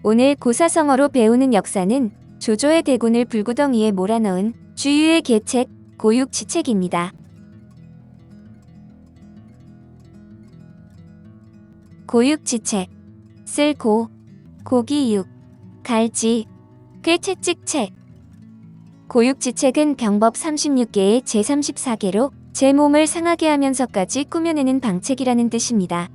오늘 고사성어로 배우는 역사는 조조의 대군을 불구덩이에 몰아넣은 주유의 계책, 고육지책입니다. 고육지책, 쓸 고, 고기육, 갈지, 꾀채찍책. 고육지책은 병법 36개의 제34개로 제 몸을 상하게 하면서까지 꾸며내는 방책이라는 뜻입니다.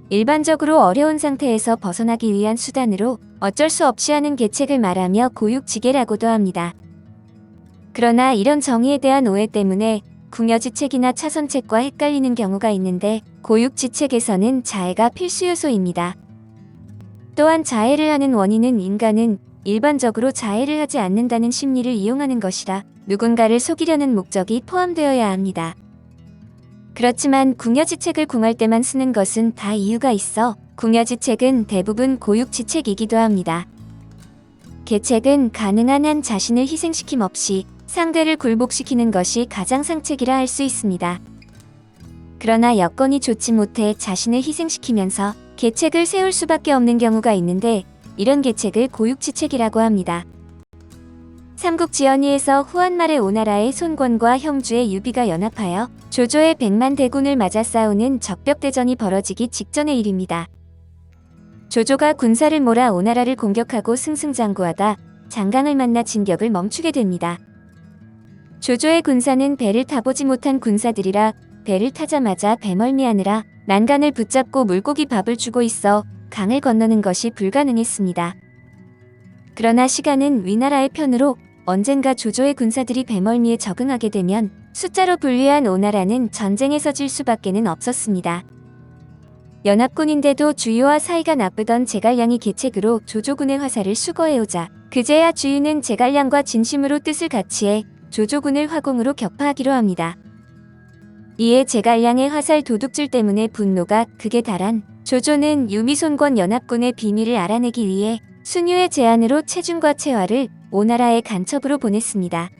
일반적으로 어려운 상태에서 벗어나기 위한 수단으로 어쩔 수 없이 하는 계책을 말하며 고육지계라고도 합니다. 그러나 이런 정의에 대한 오해 때문에 궁여지책이나 차선책과 헷갈리는 경우가 있는데 고육지책에서는 자해가 필수 요소입니다. 또한 자해를 하는 원인은 인간은 일반적으로 자해를 하지 않는다는 심리를 이용하는 것이라 누군가를 속이려는 목적이 포함되어야 합니다. 그렇지만 궁여지책을 궁할 때만 쓰는 것은 다 이유가 있어 궁여지책은 대부분 고육지책이기도 합니다. 계책은 가능한 한 자신을 희생시킴 없이 상대를 굴복시키는 것이 가장 상책이라 할 수 있습니다. 그러나 여건이 좋지 못해 자신을 희생시키면서 계책을 세울 수밖에 없는 경우가 있는데 이런 계책을 고육지책이라고 합니다. 삼국지연의에서 후한 말의 오나라의 손권과 형주의 유비가 연합하여 조조의 100만 대군을 맞아 싸우는 적벽대전이 벌어지기 직전의 일입니다. 조조가 군사를 몰아 오나라를 공격하고 승승장구하다 장강을 만나 진격을 멈추게 됩니다. 조조의 군사는 배를 타보지 못한 군사들이라 배를 타자마자 배멀미하느라 난간을 붙잡고 물고기 밥을 주고 있어 강을 건너는 것이 불가능했습니다. 그러나 시간은 위나라의 편으로 언젠가 조조의 군사들이 배멀미에 적응하게 되면 숫자로 불리한 오나라는 전쟁에서 질 수밖에는 없었습니다. 연합군인데도 주유와 사이가 나쁘던 제갈량이 계책으로 조조군의 화살을 수거해오자 그제야 주유는 제갈량과 진심으로 뜻을 같이해 조조군을 화공으로 격파하기로 합니다. 이에 제갈량의 화살 도둑질 때문에 분노가 극에 달한 조조는 유미손권 연합군의 비밀을 알아내기 위해 순유의 제안으로 채준과 채화를 오나라의 간첩으로 보냈습니다.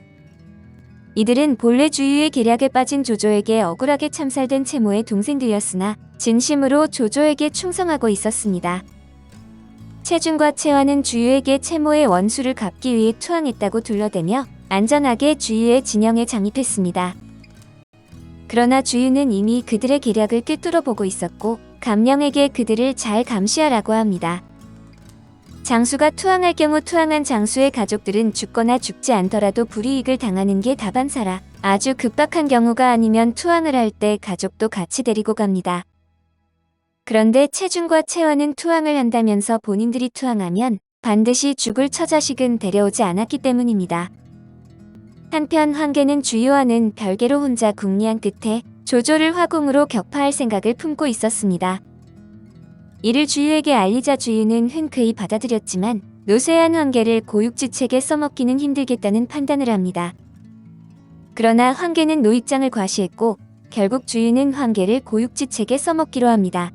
이들은 본래 주유의 계략에 빠진 조조에게 억울하게 참살된 채모의 동생들이었으나 진심으로 조조에게 충성하고 있었습니다. 채준과 채화는 주유에게 채모의 원수를 갚기 위해 투항했다고 둘러대며 안전하게 주유의 진영에 잠입했습니다. 그러나 주유는 이미 그들의 계략을 꿰뚫어 보고 있었고 감령에게 그들을 잘 감시하라고 합니다. 장수가 투항할 경우 투항한 장수의 가족들은 죽거나 죽지 않더라도 불이익을 당하는 게 다반사라 아주 급박한 경우가 아니면 투항을 할 때 가족도 같이 데리고 갑니다. 그런데 채준과 채화는 투항을 한다면서 본인들이 투항하면 반드시 죽을 처자식은 데려오지 않았기 때문입니다. 한편 황계는 주유와는 별개로 혼자 궁리한 끝에 조조를 화공으로 격파할 생각을 품고 있었습니다. 이를 주유에게 알리자 주유는 흔쾌히 받아들였지만 노쇠한 황계를 고육지책에 써먹기는 힘들겠다는 판단을 합니다. 그러나 황계는 노입장을 과시했고 결국 주유는 황계를 고육지책에 써먹기로 합니다.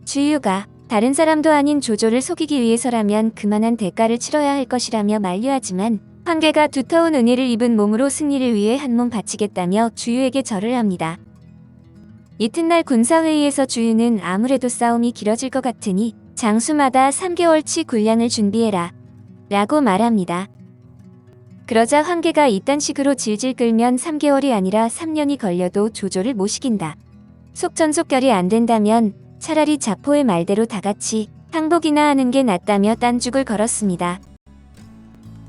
주유가 다른 사람도 아닌 조조를 속이기 위해서라면 그만한 대가를 치러야 할 것이라며 만류하지만 황계가 두터운 은혜를 입은 몸으로 승리를 위해 한 몸 바치겠다며 주유에게 절을 합니다. 이튿날 군사회의에서 주유는 아무래도 싸움이 길어질 것 같으니 장수마다 3개월치 군량을 준비해라 라고 말합니다. 그러자 황계가 이딴 식으로 질질 끌면 3개월이 아니라 3년이 걸려도 조조를 못 이긴다. 속전속결이 안 된다면 차라리 자포의 말대로 다같이 항복이나 하는 게 낫다며 딴죽을 걸었습니다.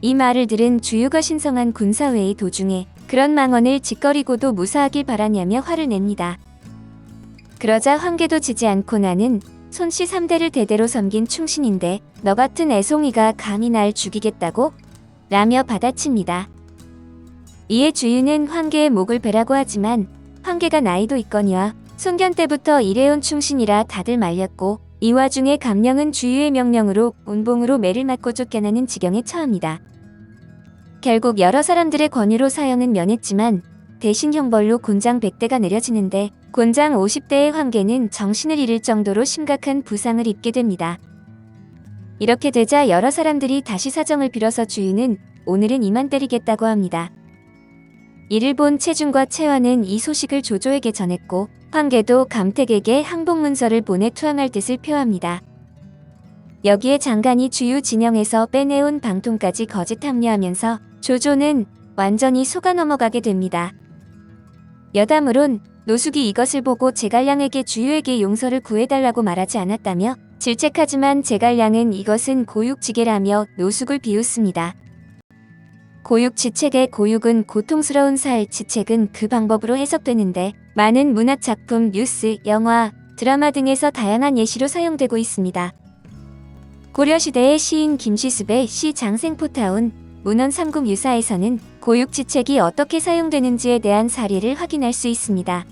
이 말을 들은 주유가 신성한 군사회의 도중에 그런 망언을 짓거리고도 무사하길 바라냐며 화를 냅니다. 그러자 황계도 지지 않고 나는 손씨 3대를 대대로 섬긴 충신인데 너 같은 애송이가 감히 날 죽이겠다고? 라며 받아칩니다. 이에 주유는 황계의 목을 베라고 하지만 황계가 나이도 있거니와 송견 때부터 일해온 충신이라 다들 말렸고 이 와중에 감령은 주유의 명령으로 운봉으로 매를 맞고 쫓겨나는 지경에 처합니다. 결국 여러 사람들의 권유로 사형은 면했지만 대신 형벌로 곤장 100대가 내려지는데 곤장 50대의 황계는 정신을 잃을 정도로 심각한 부상을 입게 됩니다. 이렇게 되자 여러 사람들이 다시 사정을 빌어서 주유는 오늘은 이만 때리겠다고 합니다. 이를 본 채준과 채화는 이 소식을 조조에게 전했고 황계도 감택에게 항복문서를 보내 투항할 뜻을 표합니다. 여기에 장관이 주유 진영에서 빼내온 방통까지 거짓 합리하면서 조조는 완전히 속아 넘어가게 됩니다. 여담으론 노숙이 이것을 보고 제갈량에게 주유에게 용서를 구해달라고 말하지 않았다며 질책하지만 제갈량은 이것은 고육지계라며 노숙을 비웃습니다. 고육지책의 고육은 고통스러운 살, 지책은 그 방법으로 해석되는데 많은 문학작품, 뉴스, 영화, 드라마 등에서 다양한 예시로 사용되고 있습니다. 고려시대의 시인 김시습의 시 장생포타운 문헌 삼국유사에서는 고육지책이 어떻게 사용되는지에 대한 사례를 확인할 수 있습니다.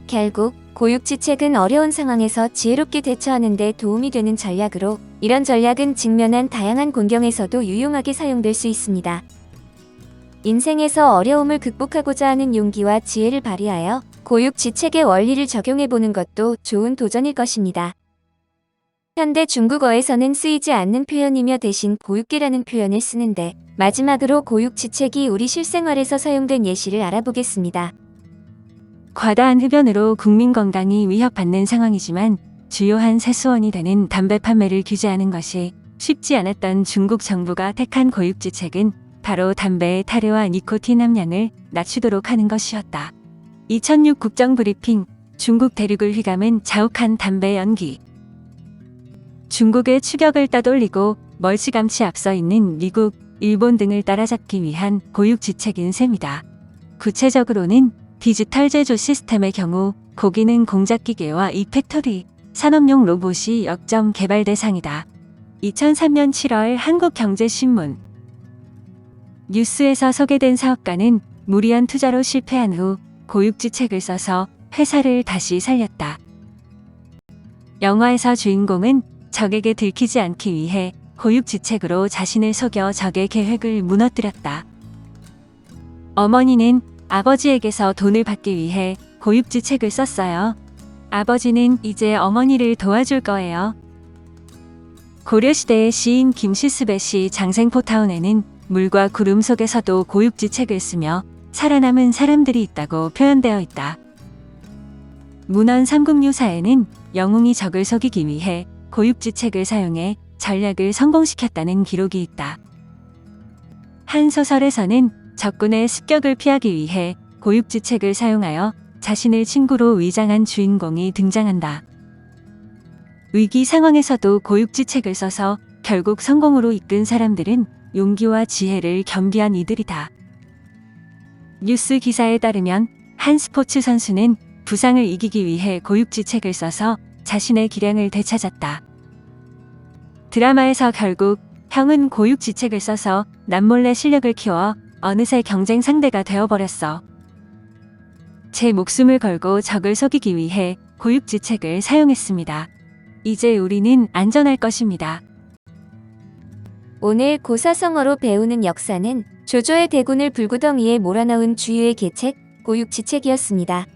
결국 고육지책은 어려운 상황에서 지혜롭게 대처하는 데 도움이 되는 전략으로 이런 전략은 직면한 다양한 곤경에서도 유용하게 사용될 수 있습니다. 인생에서 어려움을 극복하고자 하는 용기와 지혜를 발휘하여 고육지책의 원리를 적용해보는 것도 좋은 도전일 것입니다. 현대 중국어에서는 쓰이지 않는 표현이며 대신 고육계라는 표현을 쓰는데 마지막으로 고육지책이 우리 실생활에서 사용된 예시를 알아보겠습니다. 과다한 흡연으로 국민 건강이 위협받는 상황이지만 주요한 세수원이 되는 담배 판매를 규제하는 것이 쉽지 않았던 중국 정부가 택한 고육지책은 바로 담배의 타르와 니코틴 함량을 낮추도록 하는 것이었다. 2006 국정브리핑 중국 대륙을 휘감은 자욱한 담배 연기. 중국의 추격을 따돌리고 멀찌감치 앞서 있는 미국, 일본 등을 따라잡기 위한 고육지책인 셈이다. 구체적으로는 디지털 제조 시스템의 경우 고기능 공작기계와 이팩토리, 산업용 로봇이 역점 개발 대상이다. 2003년 7월 한국경제신문 뉴스에서 소개된 사업가는 무리한 투자로 실패한 후 고육지책을 써서 회사를 다시 살렸다. 영화에서 주인공은 적에게 들키지 않기 위해 고육지책으로 자신을 속여 적의 계획을 무너뜨렸다. 어머니는 아버지에게서 돈을 받기 위해 고육지책을 썼어요. 아버지는 이제 어머니를 도와줄 거예요. 고려시대의 시인 김시습의 시 장생포타운에는 물과 구름 속에서도 고육지책을 쓰며 살아남은 사람들이 있다고 표현되어 있다. 문헌 삼국유사에는 영웅이 적을 속이기 위해 고육지책을 사용해 전략을 성공시켰다는 기록이 있다. 한 소설에서는 적군의 습격을 피하기 위해 고육지책을 사용하여 자신을 친구로 위장한 주인공이 등장한다. 위기 상황에서도 고육지책을 써서 결국 성공으로 이끈 사람들은 용기와 지혜를 겸비한 이들이다. 뉴스 기사에 따르면 한 스포츠 선수는 부상을 이기기 위해 고육지책을 써서 자신의 기량을 되찾았다. 드라마에서 결국 형은 고육지책을 써서 남몰래 실력을 키워 어느새 경쟁 상대가 되어버렸어. 제 목숨을 걸고 적을 속이기 위해 고육지책을 사용했습니다. 이제 우리는 안전할 것입니다. 오늘 고사성어로 배우는 역사는 조조의 대군을 불구덩이에 몰아넣은 주유의 계책, 고육지책이었습니다.